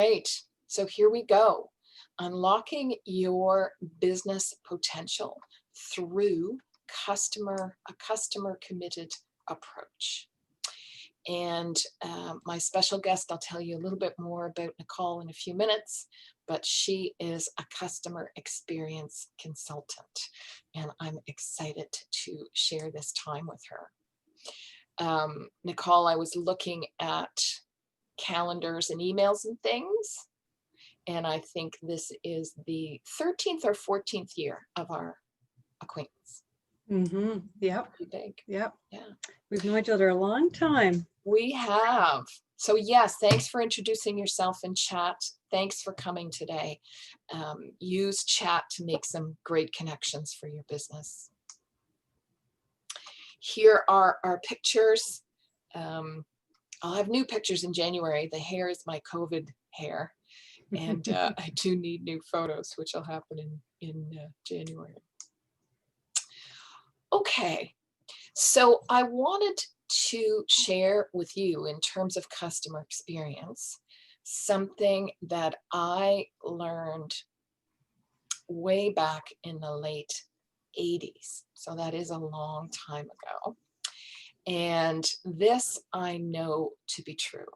right. So here we go. Unlocking your business potential through a customer committed approach. And my special guest, I'll tell you a little bit more about Nicole in a few minutes, but she is a customer experience consultant, and I'm excited to share this time with her. Nicole, I was looking at calendars and emails and things, and I think this is the 13th or 14th year of our acquaintance. Mm-hmm. Yep. Pretty big. Yep. Yeah. We've known each other a long time. We have. So yes, thanks for introducing yourself in chat. Thanks for coming today. Use chat to make some great connections for your business. Here are our pictures. I'll have new pictures in January. The hair is my COVID hair. And I do need new photos, which will happen in January. Okay, so I wanted to share with you in terms of customer experience, something that I learned way back in the late 80s. So that is a long time ago. And this I know to be true,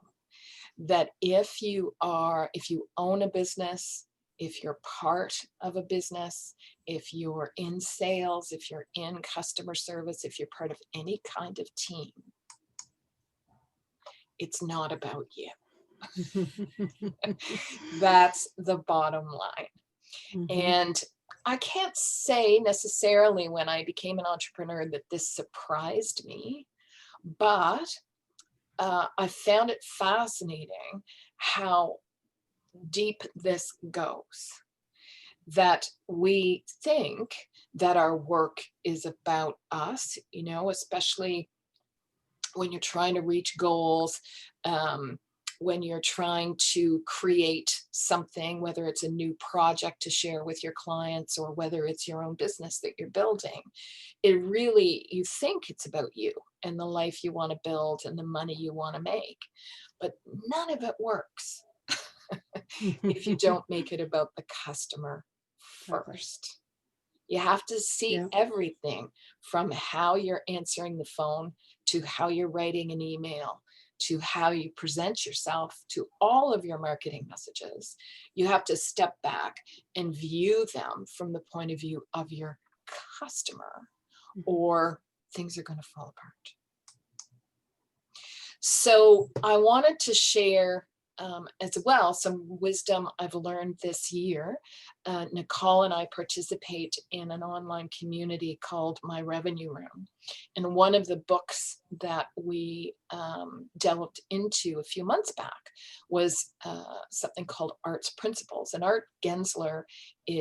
that if you own a business, if you're part of a business, if you're in sales, if you're in customer service, if you're part of any kind of team, it's not about you. That's the bottom line. Mm-hmm. And I can't say necessarily when I became an entrepreneur that this surprised me, but I found it fascinating how deep this goes, that we think that our work is about us, especially when you're trying to reach goals, when you're trying to create something, whether it's a new project to share with your clients or whether it's your own business that you're building. You think it's about you and the life you want to build and the money you want to make, but none of it works if you don't make it about the customer first. You have to see everything from how you're answering the phone to how you're writing an email to how you present yourself to all of your marketing messages. You have to step back and view them from the point of view of your customer, or things are going to fall apart. So I wanted to share as well some wisdom I've learned this year. Nicole and I participate in an online community called My Revenue Room. And one of the books that we delved into a few months back was something called Art's Principles. And Art Gensler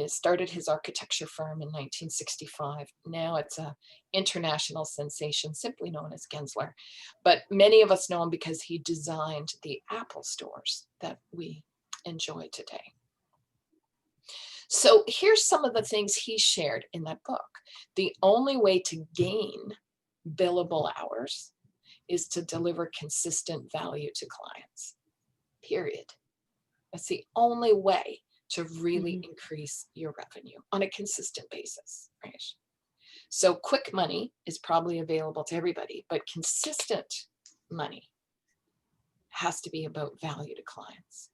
started his architecture firm in 1965. Now it's an international sensation, simply known as Gensler. But many of us know him because he designed the Apple stores that we enjoy today. So here's some of the things he shared in that book. The only way to gain billable hours is to deliver consistent value to clients, period. That's the only way to really increase your revenue on a consistent basis, right? So quick money is probably available to everybody, but consistent money has to be about value to clients.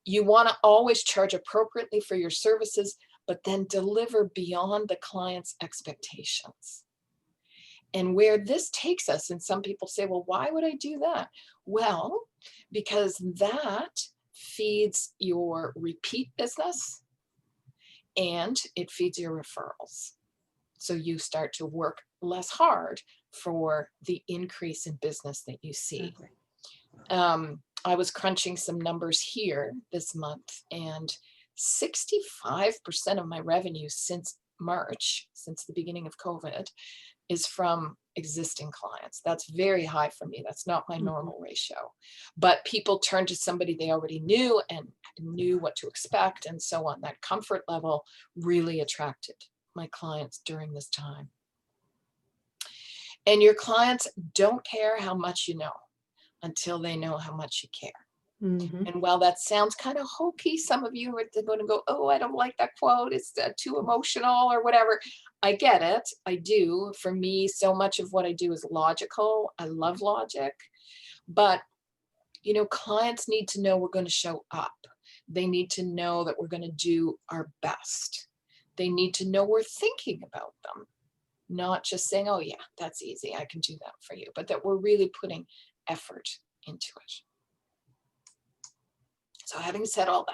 You want to always charge appropriately for your services, but then deliver beyond the client's expectations. And where this takes us, and some people say, well, why would I do that? Well, because that feeds your repeat business and it feeds your referrals. So you start to work less hard for the increase in business that you see. I was crunching some numbers here this month, and 65% of my revenue since March, since the beginning of COVID, is from existing clients. That's very high for me. That's not my normal ratio. But people turned to somebody they already knew and knew what to expect and so on. That comfort level really attracted my clients during this time. And your clients don't care how much you know until they know how much you care. Mm-hmm. And while that sounds kind of hokey, some of you are going to go, oh, I don't like that quote. It's too emotional or whatever. I get it. I do. For me, so much of what I do is logical. I love logic. But, clients need to know we're going to show up. They need to know that we're going to do our best. They need to know we're thinking about them, not just saying, oh, yeah, that's easy. I can do that for you, but that we're really putting effort into it. So having said all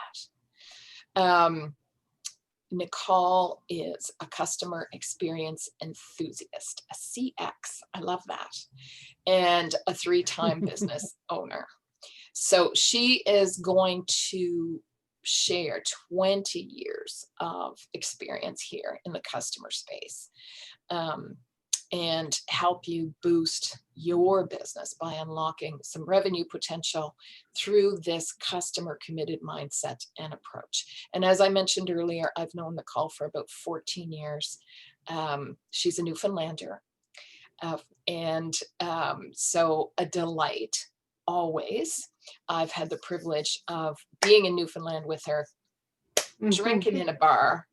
that, Nicole is a customer experience enthusiast, a CX. I love that. And a 3-time business owner. So she is going to share 20 years of experience here in the customer space. And help you boost your business by unlocking some revenue potential through this customer committed mindset and approach. And as I mentioned earlier, I've known Nicole for about 14 years. She's a Newfoundlander. So a delight always. I've had the privilege of being in Newfoundland with her, drinking in a bar,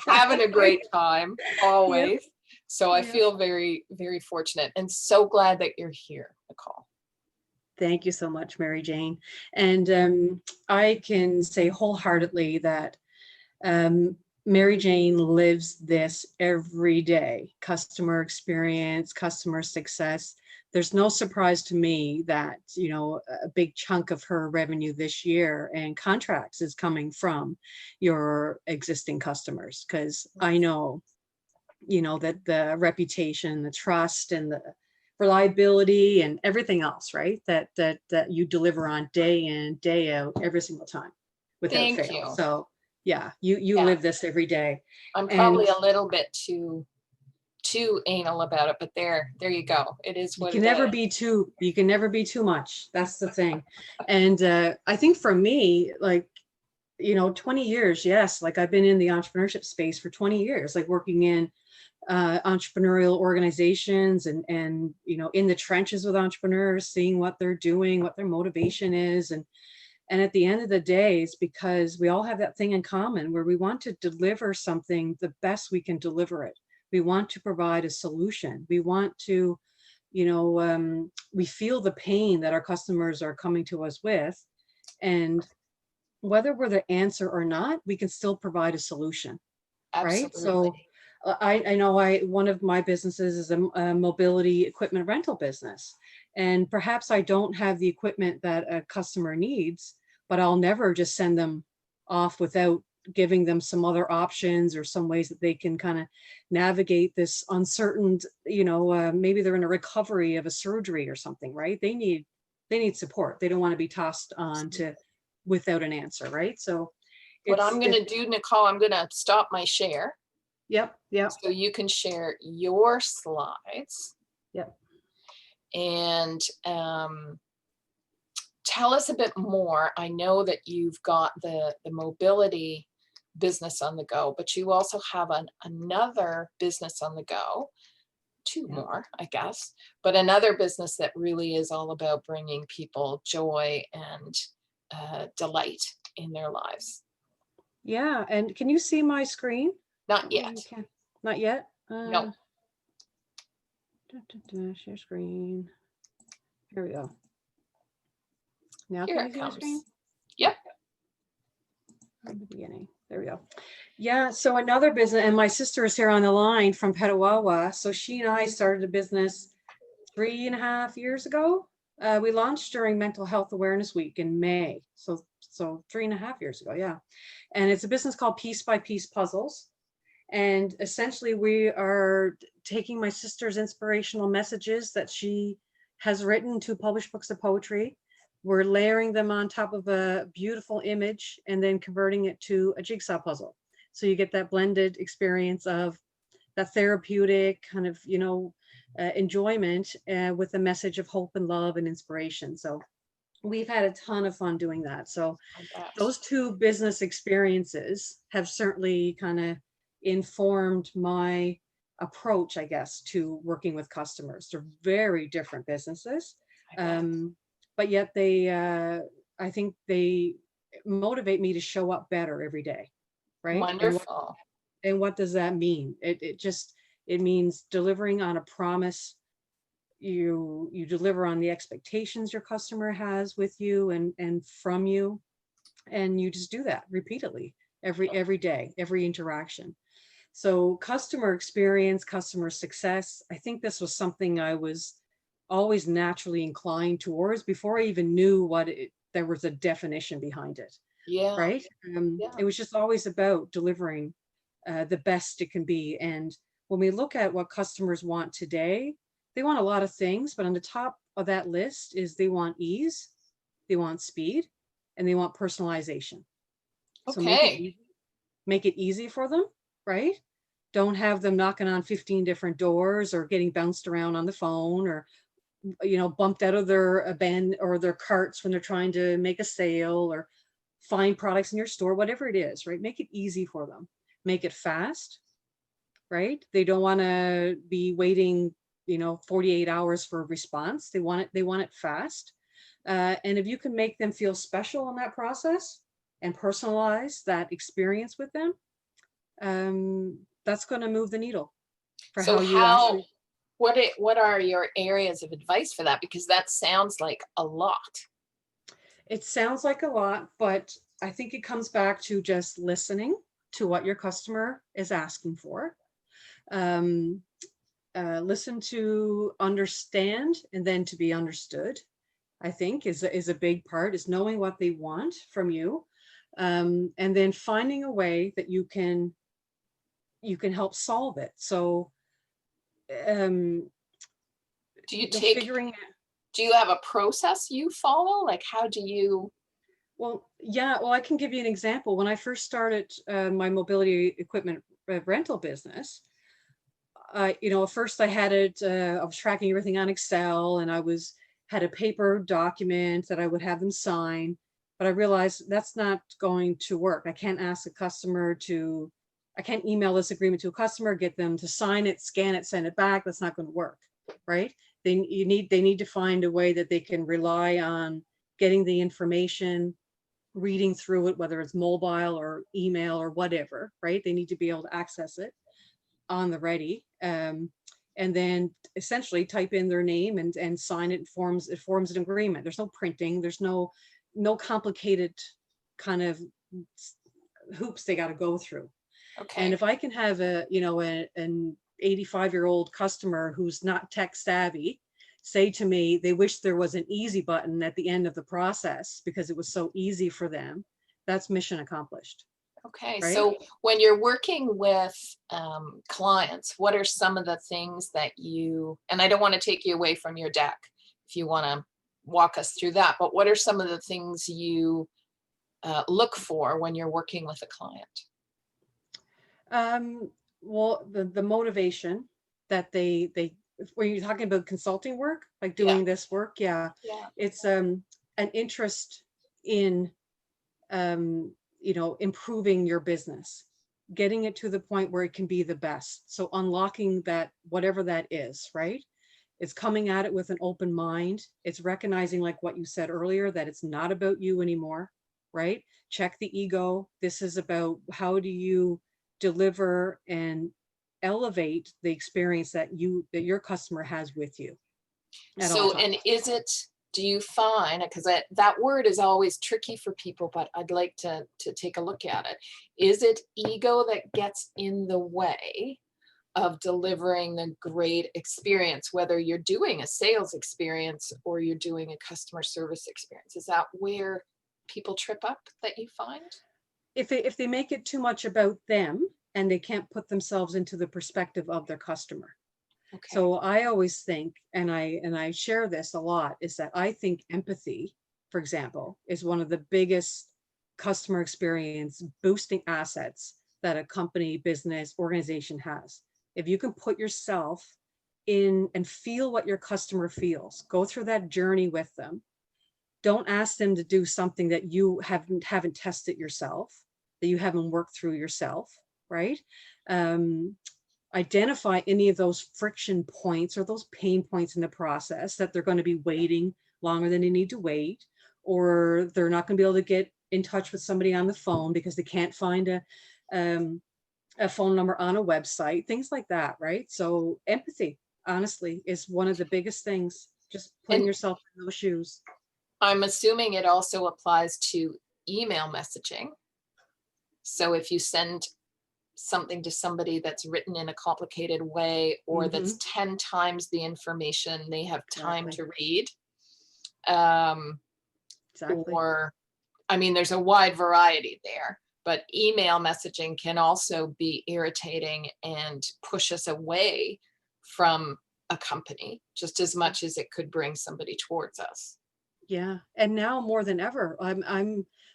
having a great time always. Yep. So I feel very, very fortunate and so glad that you're here, Nicole. Thank you so much, Mary Jane. And I can say wholeheartedly that Mary Jane lives this every day: customer experience, customer success. There's no surprise to me that, a big chunk of her revenue this year and contracts is coming from your existing customers, because I know, that the reputation, the trust, and the reliability and everything else, right, that you deliver on day in, day out, every single time without fail. Thank you. So yeah, you live this every day. I'm probably a little bit too anal about it, but there you go. It is what you can never be too much. That's the thing. And I think for me, like, 20 years, yes, like I've been in the entrepreneurship space for 20 years, like working in entrepreneurial organizations and in the trenches with entrepreneurs, seeing what they're doing, what their motivation is. And at the end of the day, it's because we all have that thing in common where we want to deliver something the best we can deliver it. We want to provide a solution. We want to, we feel the pain that our customers are coming to us with. And whether we're the answer or not, we can still provide a solution. Absolutely. Right? So I know one of my businesses is a mobility equipment rental business. And perhaps I don't have the equipment that a customer needs, but I'll never just send them off without giving them some other options or some ways that they can kind of navigate this uncertain, maybe they're in a recovery of a surgery or something, right? They need support. They don't want to be tossed on to without an answer, right? So what I'm going to do, Nicole, I'm going to stop my share. Yep. So you can share your slides. Yep. And tell us a bit more. I know that you've got the mobility business on the go, but you also have another business on the go, two more, I guess, but another business that really is all about bringing people joy and delight in their lives. Yeah. And can you see my screen? Not yet. Not yet? No. Share screen. Here we go. Now Here can it you see my comes. screen? Yep. From the beginning. There we go. Yeah. So another business, and my sister is here on the line from Petawawa. So she and I started a business 3.5 years ago. We launched during Mental Health Awareness Week in May. So 3.5 years ago. Yeah. And it's a business called Piece by Piece Puzzles. And essentially we are taking my sister's inspirational messages that she has written to published books of poetry. We're layering them on top of a beautiful image and then converting it to a jigsaw puzzle. So you get that blended experience of that therapeutic kind of, enjoyment with a message of hope and love and inspiration. So we've had a ton of fun doing that. So those two business experiences have certainly kind of informed my approach, I guess, to working with customers. They're very different businesses, but yet they, I think they motivate me to show up better every day, right? Wonderful. And what does that mean? It means delivering on a promise. You deliver on the expectations your customer has with you and from you, and you just do that repeatedly every day, every interaction. So customer experience, customer success, I think this was something I was always naturally inclined towards before I even knew there was a definition behind it, Yeah. right? Yeah. It was just always about delivering the best it can be. And when we look at what customers want today, they want a lot of things, but on the top of that list is they want ease, they want speed, and they want personalization. So Okay. make it easy for them, right? Don't have them knocking on 15 different doors or getting bounced around on the phone or bumped out of their bin or their carts when they're trying to make a sale or find products in your store, whatever it is, right? Make it easy for them. Make it fast, right? They don't want to be waiting 48 hours for a response. They want it fast. And if you can make them feel special in that process and personalize that experience with them, that's going to move the needle for So how you actually. what are your areas of advice for that? Because that sounds like a lot. It sounds like a lot, but I think it comes back to just listening to what your customer is asking for. Um, Listen to understand and then to be understood, I think is a big part, is knowing what they want from you. And then finding a way that you can help solve it. So um, Do you figuring. do you have a process you follow? Like, how do you? Well, yeah, well, I can give you an example. When I first started my mobility equipment rental business, at first I had it, I was tracking everything on Excel, and had a paper document that I would have them sign, but I realized that's not going to work. I can't email this agreement to a customer, get them to sign it, scan it, send it back. That's not going to work, right? They need to find a way that they can rely on getting the information, reading through it, whether it's mobile or email or whatever, right? They need to be able to access it on the ready, and then essentially type in their name and sign it. It forms an agreement. There's no printing. There's no complicated kind of hoops they got to go through. Okay. And if I can have an 85-year-old customer who's not tech savvy say to me they wish there was an easy button at the end of the process because it was so easy for them, that's mission accomplished. Okay. Right? So when you're working with clients, what are some of the things that and I don't want to take you away from your deck if you want to walk us through that, but what are some of the things you look for when you're working with a client? Well, the motivation that they when you're talking about consulting work, like Yeah. doing this work, yeah, Yeah. it's an interest in improving your business, getting it to the point where it can be the best. So unlocking that, whatever that is, right? It's coming at it with an open mind. It's recognizing, like what you said earlier, that it's not about you anymore, right? Check the ego. This is about how do you deliver and elevate the experience that your customer has with you at all So, times. and do you find, because that word is always tricky for people, but I'd like to take a look at it. Is it ego that gets in the way of delivering a great experience, whether you're doing a sales experience or you're doing a customer service experience? Is that where people trip up that you find? If they make it too much about them and they can't put themselves into the perspective of their customer. Okay. So I always think, and I share this a lot, is that I think empathy, for example, is one of the biggest customer experience boosting assets that a company, business, organization has. If you can put yourself in and feel what your customer feels, go through that journey with them. Don't ask them to do something that you haven't tested yourself, that you haven't worked through yourself, right? Identify any of those friction points or those pain points in the process that they're going to be waiting longer than they need to wait, or they're not going to be able to get in touch with somebody on the phone because they can't find a phone number on a website, things like that, right? So empathy, honestly, is one of the biggest things, just putting And yourself in those shoes. I'm assuming it also applies to email messaging. So if you send something to somebody that's written in a complicated way, or that's 10 times the information they have time Exactly. to read, Exactly. or, I mean, there's a wide variety there, but email messaging can also be irritating and push us away from a company just as much as it could bring somebody towards us. Yeah. And now more than ever,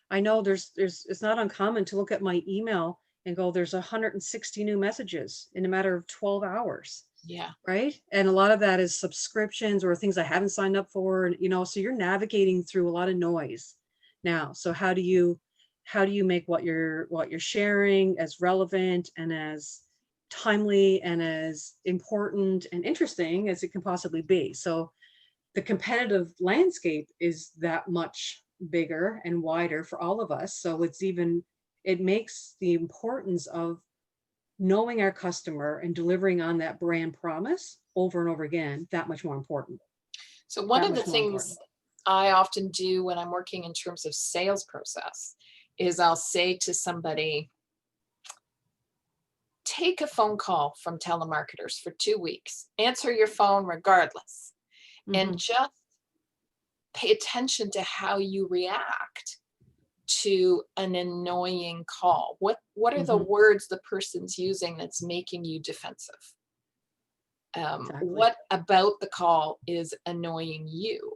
I know it's not uncommon to look at my email and go, there's 160 new messages in a matter of 12 hours. Yeah. Right. And a lot of that is subscriptions or things I haven't signed up for. And, so you're navigating through a lot of noise now. So how do you make what you're sharing as relevant and as timely and as important and interesting as it can possibly be? So the competitive landscape is that much bigger and wider for all of us. So it makes the importance of knowing our customer and delivering on that brand promise over and over again that much more important. So one That of the much more important. things I often do when I'm working in terms of sales process is I'll say to somebody, take a phone call from telemarketers for 2 weeks, answer your phone regardless, and just pay attention to how you react to an annoying call. What are the words the person's using that's making you defensive? Exactly. What about the call is annoying you?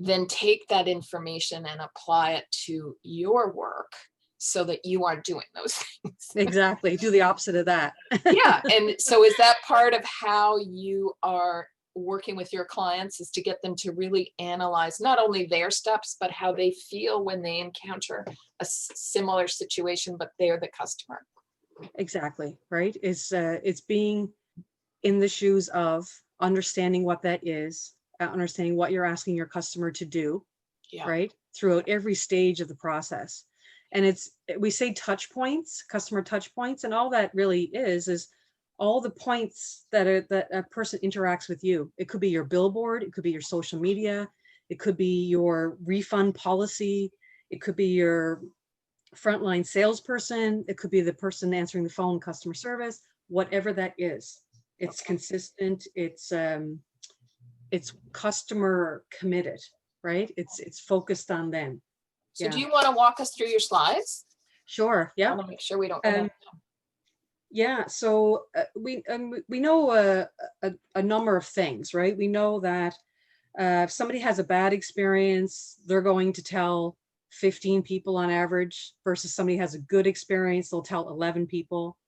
Then take that information and apply it to your work so that you aren't doing those things. Exactly. Do the opposite of that. Yeah. And so is that part of how you are working with your clients, is to get them to really analyze not only their steps, but how they feel when they encounter a similar situation, but they're the customer? Exactly. Right. It's being in the shoes of understanding what that is, understanding what you're asking your customer to do, Yeah. right? Throughout every stage of the process. And we say touch points, customer touch points, and all that really is all the points that a person interacts with you. It could be your billboard, it could be your social media, it could be your refund policy, it could be your frontline salesperson, it could be the person answering the phone, customer service, whatever that is. It's consistent, it's customer committed, right? It's focused on them. So do you want to walk us through your slides? Sure. I Yeah. want to make sure we don't run out of time. Yeah. So we know a number of things, right? We know that if somebody has a bad experience, they're going to tell 15 people on average, versus somebody has a good experience, they'll tell 11 people.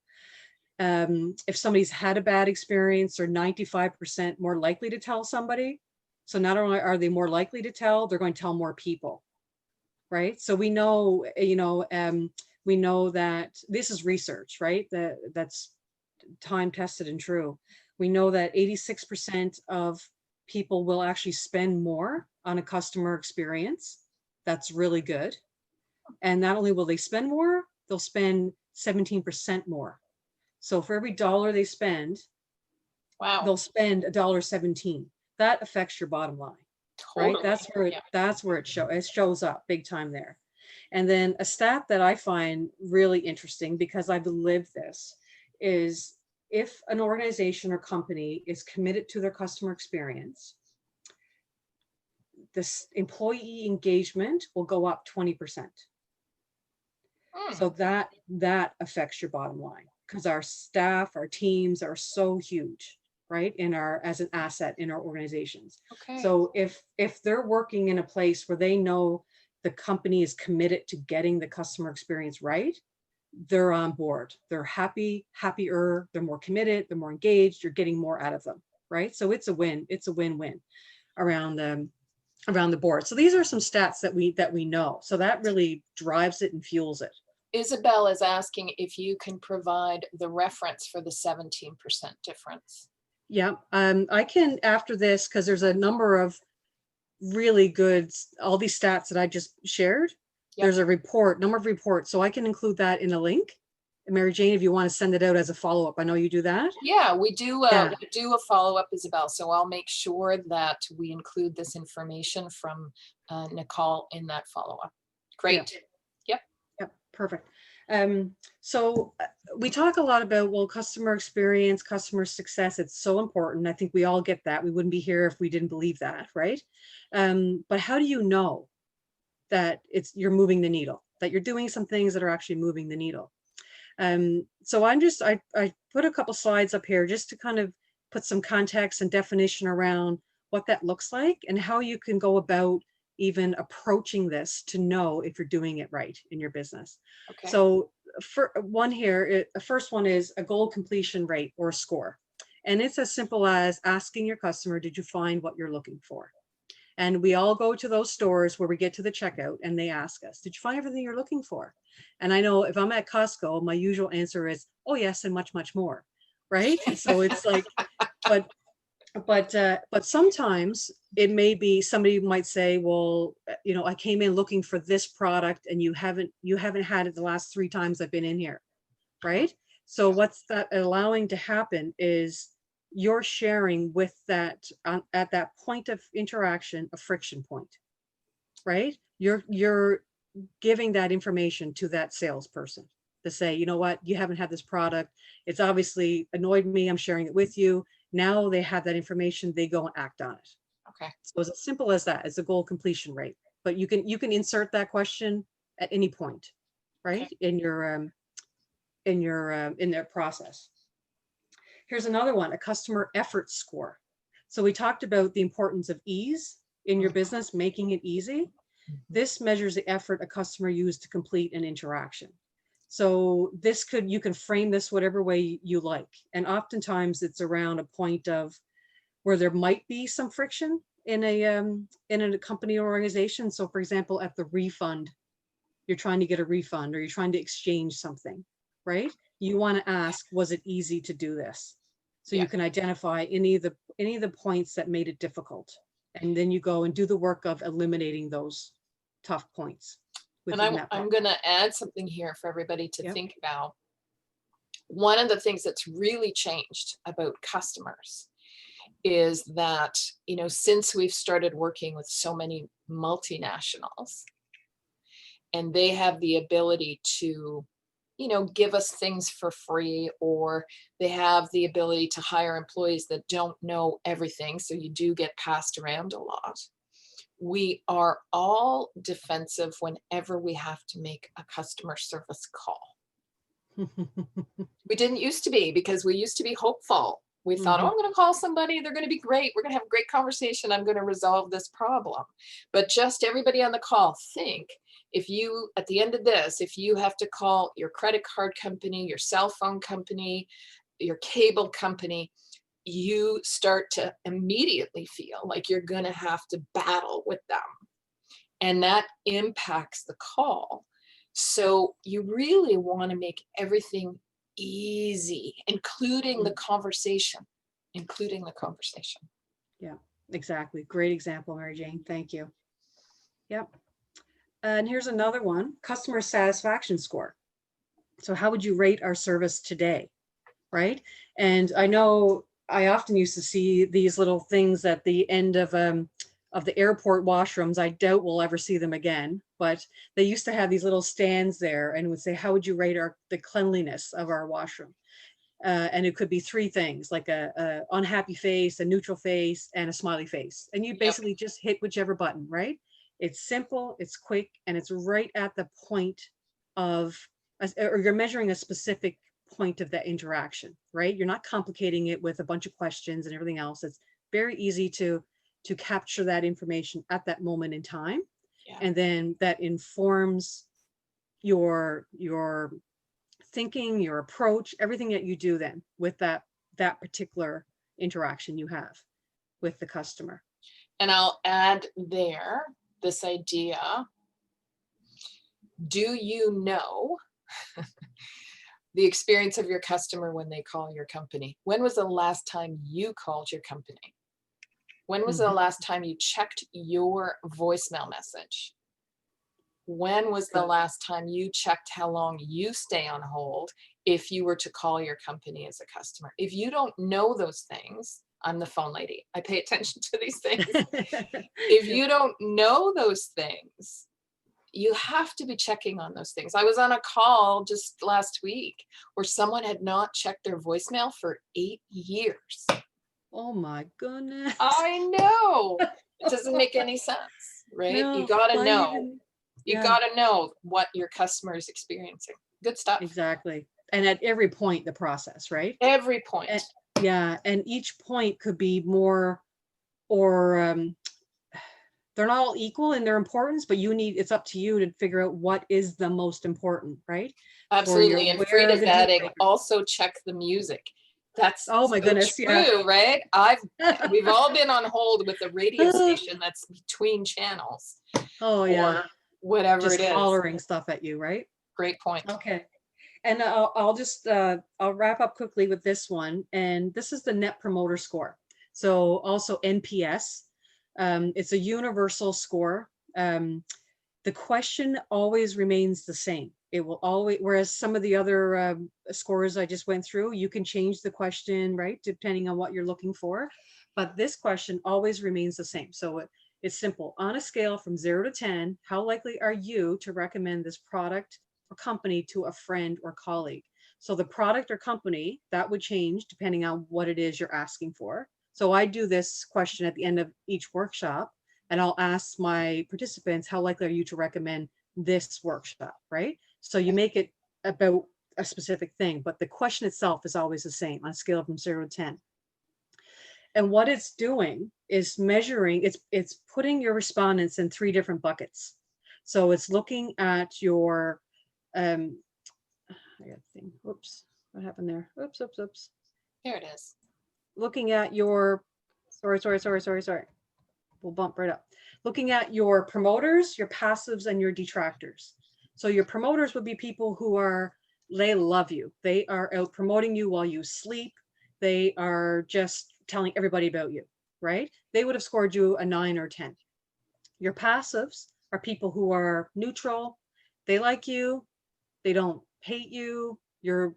If somebody's had a bad experience, they're 95% more likely to tell somebody. So not only are they more likely to tell, they're going to tell more people. Right. So we know, we know that this is research, right? That's time tested and true. We know that 86% of people will actually spend more on a customer experience. That's really good. And not only will they spend more, they'll spend 17% more. So for every dollar they spend, Wow. they'll spend $1.17. That affects your bottom line. Totally. Right? That's where it shows up big time there. And then a stat that I find really interesting, because I've lived this, is if an organization or company is committed to their customer experience, this employee engagement will go up 20%. So that affects your bottom line, because our staff, our teams are so huge, right? As an asset in our organizations. Okay. So if they're working in a place where they know the company is committed to getting the customer experience right, they're on board. They're happier, they're more committed, they're more engaged, you're getting more out of them, right? So it's a win-win around the board. So these are some stats that we know. So that really drives it and fuels it. Isabel is asking if you can provide the reference for the 17% difference. Yeah, I can after this, because there's a number of really good, all these stats that I just shared. Yep. There's a report, number of reports. So I can include that in a link. Mary Jane, if you want to send it out as a follow-up, I know you do that. Yeah, we do Yeah. a follow-up, Isabel. So I'll make sure that we include this information from Nicole in that follow-up. Great. Yep. Yep, perfect. So we talk a lot about, well, customer experience, customer success. It's so important. I think we all get that. We wouldn't be here if we didn't believe that, right? But how do you know that you're moving the needle, that you're doing some things that are actually moving the needle? So I put a couple slides up here just to kind of put some context and definition around what that looks like and how you can go about even approaching this to know if you're doing it right in your business. Okay. So for one here, the first one is a goal completion rate or score. And it's as simple as asking your customer, did you find what you're looking for? And we all go to those stores where we get to the checkout and they ask us, did you find everything you're looking for? And I know if I'm at Costco, my usual answer is, oh yes, and much, much more. Right. So it's like, but sometimes it may be somebody might say, well, I came in looking for this product and you haven't had it the last 3 times I've been in here. Right. So what's that allowing to happen is you're sharing with that at that point of interaction, a friction point, right? You're giving that information to that salesperson to say, you know what, you haven't had this product. It's obviously annoyed me. I'm sharing it with you. Now they have that information. They go and act on it. Okay. So it's as simple as that, as a goal completion rate. But you can insert that question at any point, right? Okay. in their process. Here's another one, a customer effort score. So we talked about the importance of ease in your business, making it easy. This measures the effort a customer used to complete an interaction. So you can frame this whatever way you like. And oftentimes it's around a point of where there might be some friction in a company or organization. So for example, at the refund, you're trying to get a refund or you're trying to exchange something, right? You want to ask, was it easy to do this? So you can identify any of the points that made it difficult. And then you go and do the work of eliminating those tough points. And I'm going to add something here for everybody to think about. One of the things that's really changed about customers is that, since we've started working with so many multinationals, and they have the ability to, give us things for free, or they have the ability to hire employees that don't know everything. So you do get passed around a lot. We are all defensive whenever we have to make a customer service call. We didn't used to be, because we used to be hopeful. We thought, oh, I'm going to call somebody. They're going to be great. We're going to have a great conversation. I'm going to resolve this problem. But just everybody on the call, think, if you, at the end of this, if you have to call your credit card company, your cell phone company, your cable company, you start to immediately feel like you're going to have to battle with them. And that impacts the call. So you really want to make everything easy, including the conversation. Yeah, exactly. Great example, Mary Jane. Thank you. Yep. And here's another one, customer satisfaction score. So how would you rate our service today? Right. And I know I often used to see these little things at the end of the airport washrooms. I doubt we'll ever see them again, but they used to have these little stands there and would say, how would you rate the cleanliness of our washroom? And it could be 3 things, like a unhappy face, a neutral face, and a smiley face. And you basically just hit whichever button, right? It's simple, it's quick, and it's right at the point of, or you're measuring a specific point of that interaction, right? You're not complicating it with a bunch of questions and everything else. It's very easy to capture that information at that moment in time. And then that informs your thinking, your approach, everything that you do then with that particular interaction you have with the customer. And I'll add there this idea. Do you know the experience of your customer when they call your company? When was the last time you called your company? When was the Mhm. last time you checked your voicemail message? When was the Good. last time you checked how long you stay on hold if you were to call your company as a customer? If you don't know those things, I'm the phone lady. I pay attention to these things. If you don't know those things, you have to be checking on those things. I was on a call just last week where someone had not checked their voicemail for 8 years. Oh my goodness. I know. It doesn't make any sense, right? You No, gotta why know. even? You Yeah, gotta know what your customer is experiencing. Good stuff. exactly. And at every point, the process, right? Every point. And, yeah, and each point could be more, or they're not all equal in their importance, but it's up to you to figure out what is the most important, right? For your, Absolutely. And where are Frida's the deal adding breakers? also check the music. That's Oh my so goodness, yeah. true, right? We've all been on hold with a radio station that's between channels Oh yeah, or whatever just it is. hollering stuff at you, right? Great point. Okay. And I'll just I'll wrap up quickly with this one. And this is the Net Promoter Score. So also NPS. It's a universal score. The question always remains the same. It will always, whereas some of the other scores I just went through, you can change the question, right, depending on what you're looking for. But this question always remains the same. So it's simple. On a scale from 0 to 10, how likely are you to recommend this product or company to a friend or colleague? So the product or company, that would change depending on what it is you're asking for. So I do this question at the end of each workshop, and I'll ask my participants, how likely are you to recommend this workshop, right? So you make it about a specific thing, but the question itself is always the same on a scale from 0 to 10. And what it's doing is measuring, it's putting your respondents in 3 different buckets. So it's looking at your, I got a thing, whoops, what happened there? Oops. There it is. Looking at your, sorry. We'll bump right up. Looking at your promoters, your passives, and your detractors. So your promoters would be people who they love you. They are out promoting you while you sleep. They are just telling everybody about you, right? They would have scored you a 9 or 10. Your passives are people who are neutral. They like you. They don't hate you. You're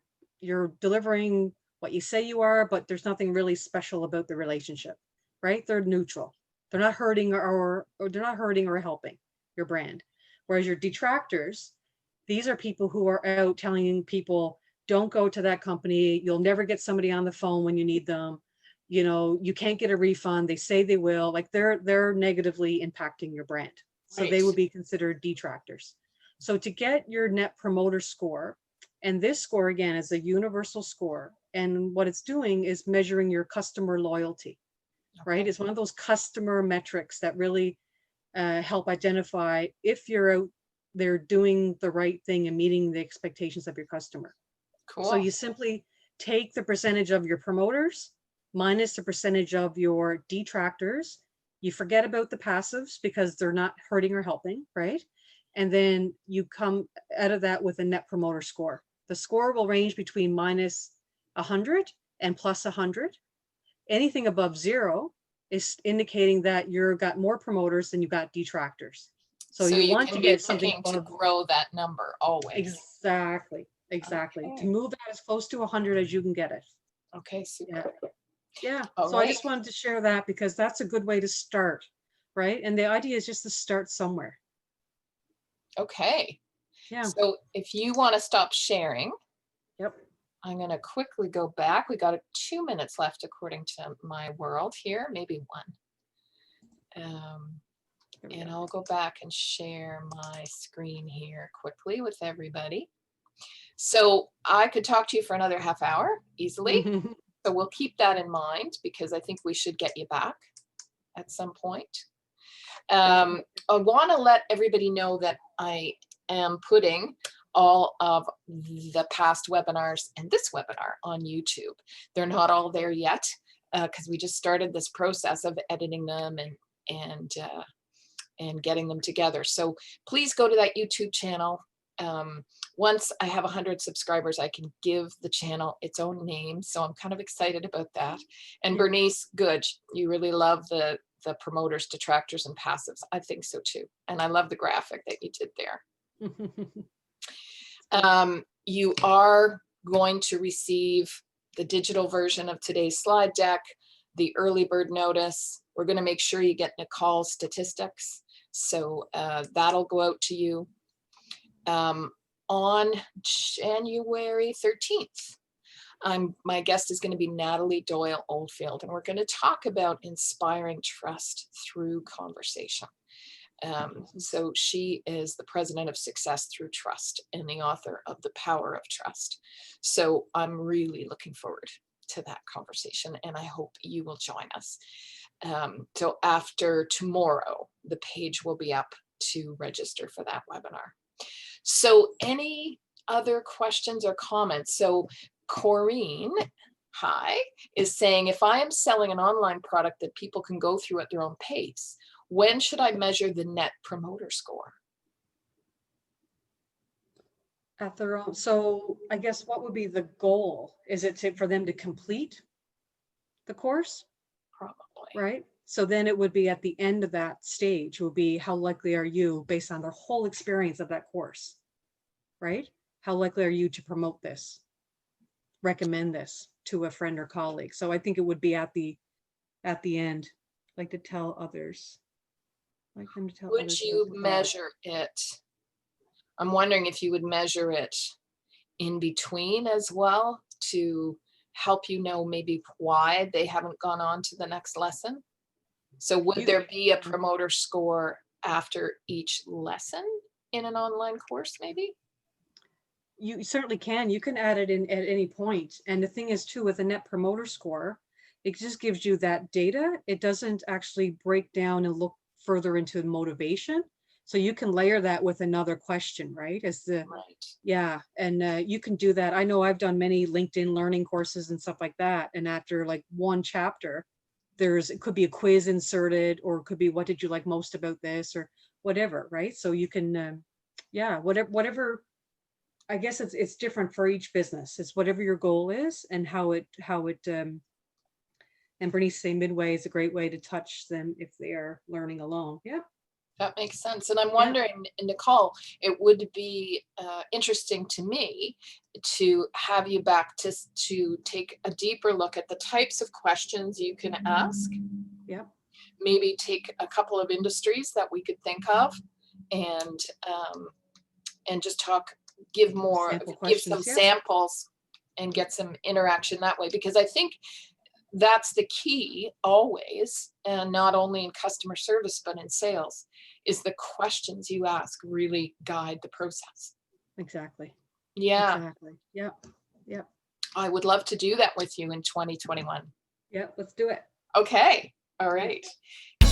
delivering what you say you are, but there's nothing really special about the relationship, right? They're neutral. They're not hurting or they're not hurting or helping your brand. Whereas your detractors, these are people who are out telling people, don't go to that company. You'll never get somebody on the phone when you need them. You know, you can't get a refund. They say they will. Like they're negatively impacting your brand. So Right. they would be considered detractors. So to get your Net Promoter Score, and this score again is a universal score, and what it's doing is measuring your customer loyalty, right? Okay. It's one of those customer metrics that really help identify if you're out there doing the right thing and meeting the expectations of your customer. So Cool. you simply take the percentage of your promoters minus the percentage of your detractors. You forget about the passives because they're not hurting or helping, right? And then you come out of that with a Net Promoter Score. The score will range between minus 100 and plus 100. Anything above 0 is indicating that you've got more promoters than you got detractors. So So you you want to can be get something looking to above. grow that number always. Exactly. To Okay. move that as close to 100 as you can get it. Okay, Yeah. super. Yeah. All So I right. just wanted to share that because that's a good way to start, right? And the idea is just to start somewhere. Okay. Yeah. So if you want to stop sharing, Yep. I'm going to quickly go back. We got 2 minutes left according to my world here, maybe 1. And I'll go back and share my screen here quickly with everybody. So I could talk to you for another half hour easily. So we'll keep that in mind because I think we should get you back at some point. I want to let everybody know that I am putting all of the past webinars and this webinar on YouTube. They're not all there yet because we just started this process of editing them and getting them together. So please go to that YouTube channel, Once I have 100 subscribers, I can give the channel its own name. So I'm kind of excited about that. And Yeah. Bernice, good. You really love the promoters, detractors, and passives. I think so too. And I love the graphic that you did there. You are going to receive the digital version of today's slide deck, the early bird notice. We're going to make sure you get Nicole's statistics. So that'll go out to you. On January 13th, my guest is going to be Natalie Doyle Oldfield, and we're going to talk about inspiring trust through conversation. So she is the president of Success Through Trust and the author of The Power of Trust. So I'm really looking forward to that conversation, and I hope you will join us. So after tomorrow, the page will be up to register for that webinar. So any other questions or comments? So Corrine, hi, is saying, if I am selling an online product that people can go through at their own pace, when should I measure the net promoter score? At their own. So I guess what would be the goal? Is it for them to complete the course? Probably. Right. So then it would be at the end of that stage will be, how likely are you, based on their whole experience of that course, right? How likely are you to promote this, recommend this to a friend or colleague? So I think it would be at the end, like to tell others. Like them to tell others. Would you measure it? I'm wondering if you would measure it in between as well to help you know maybe why they haven't gone on to the next lesson. So would there be a promoter score after each lesson in an online course maybe? You certainly can. You can add it in at any point. And the thing is too, with a net promoter score, it just gives you that data. It doesn't actually break down and look further into motivation. So you can layer that with another question, right? Yeah. And you can do that. I know I've done many LinkedIn learning courses and stuff like that. And after like one chapter, it could be a quiz inserted, or it could be, what did you like most about this, or whatever, right? So you can, yeah, whatever. I guess it's different for each business. It's whatever your goal is and how it, and Bernice saying midway is a great way to touch them if they are learning alone. Yeah. That makes sense. And I'm wondering, Nicole, it would be interesting to me to have you back to take a deeper look at the types of questions you can ask. Yeah. Maybe take a couple of industries that we could think of and just give some samples and get some interaction that way, because I think that's the key always, and not only in customer service, but in sales, is the questions you ask really guide the process. Exactly. Yeah. Exactly. Yeah. Yeah. I would love to do that with you in 2021. Yeah, let's do it. Okay. All right. Yeah.